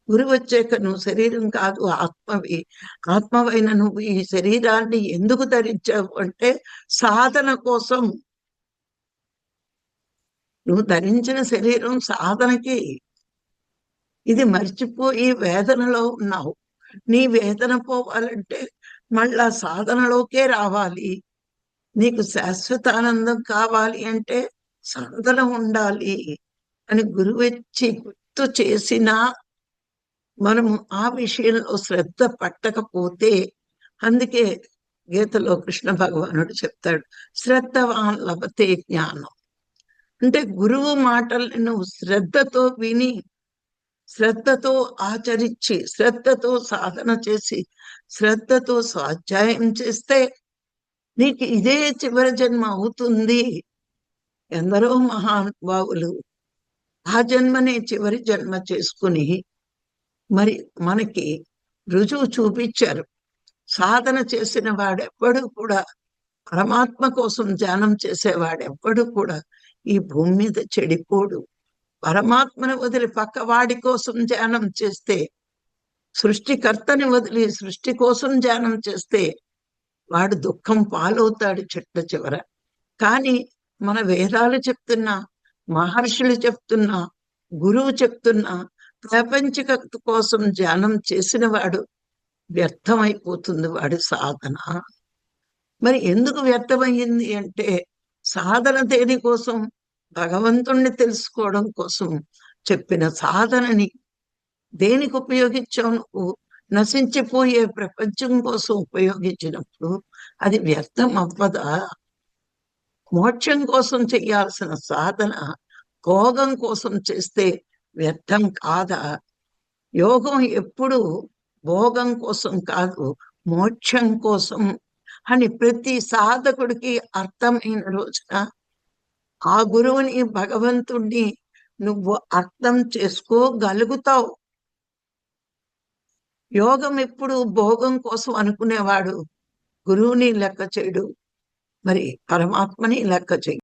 గురువు వచ్చాక నువ్వు శరీరం కాదు ఆత్మవి. ఆత్మవైన నువ్వు ఈ శరీరాన్ని ఎందుకు ధరించావు అంటే సాధన కోసం. నువ్వు ధరించిన శరీరం సాధనకి. ఇది మర్చిపోయి వేదనలో ఉన్నావు. నీ వేదన పోవాలంటే మళ్ళా సాధనలోకే రావాలి. నీకు శాశ్వతానందం కావాలి అంటే సాధన ఉండాలి అని గురువెచ్చి గుర్తు చేసినా మనము ఆ విషయంలో శ్రద్ధ పట్టకపోతే, అందుకే గీతలో కృష్ణ భగవానుడు చెప్తాడు, శ్రద్ధవాన్ లభతే జ్ఞానం. అంటే గురువు మాటల్ని నువ్వు శ్రద్ధతో విని, శ్రద్ధతో ఆచరించి, శ్రద్ధతో సాధన చేసి, శ్రద్ధతో స్వాధ్యాయం చేస్తే నీకు ఇదే చివరి జన్మ అవుతుంది. ఎందరో మహానుభావులు ఆ జన్మనే చివరి జన్మ చేసుకుని మరి మనకి రుజువు చూపించారు. సాధన చేసిన వాడెవ్వడు కూడా, పరమాత్మ కోసం ధ్యానం చేసేవాడెవ్వడు కూడా ఈ భూమి మీద చెడిపోడు. పరమాత్మను వదిలి పక్కవాడి కోసం ధ్యానం చేస్తే, సృష్టికర్తని వదిలి సృష్టి కోసం ధ్యానం చేస్తే వాడు దుఃఖం పాలవుతాడు చిట్ట చివర. కానీ మన వేదాలు చెప్తున్నా, మహర్షులు చెప్తున్నా, గురువు చెప్తున్నా, ప్రాపంచికత కోసం ధ్యానం చేసిన వాడు వ్యర్థమైపోతుంది వాడి సాధన. మరి ఎందుకు వ్యర్థమయ్యింది అంటే, సాధన దేనికోసం? భగవంతుణ్ణి తెలుసుకోవడం కోసం చెప్పిన సాధనని దేనికి ఉపయోగించావు నువ్వు? నశించిపోయే ప్రపంచం కోసం ఉపయోగించినప్పుడు అది వ్యర్థం అవ్వదా? మోక్షం కోసం చేయాల్సిన సాధన భోగం కోసం చేస్తే వ్యర్థం కాదా? యోగం ఎప్పుడు భోగం కోసం కాదు, మోక్షం కోసం అని ప్రతి సాధకుడికి అర్థమైన రోజున ఆ గురువుని, భగవంతుణ్ణి నువ్వు అర్థం చేసుకోగలుగుతావు. యోగం ఎప్పుడు భోగం కోసం అనుకునేవాడు గురువుని లెక్క చేయడు, మరి పరమాత్మని లెక్క చేయడు.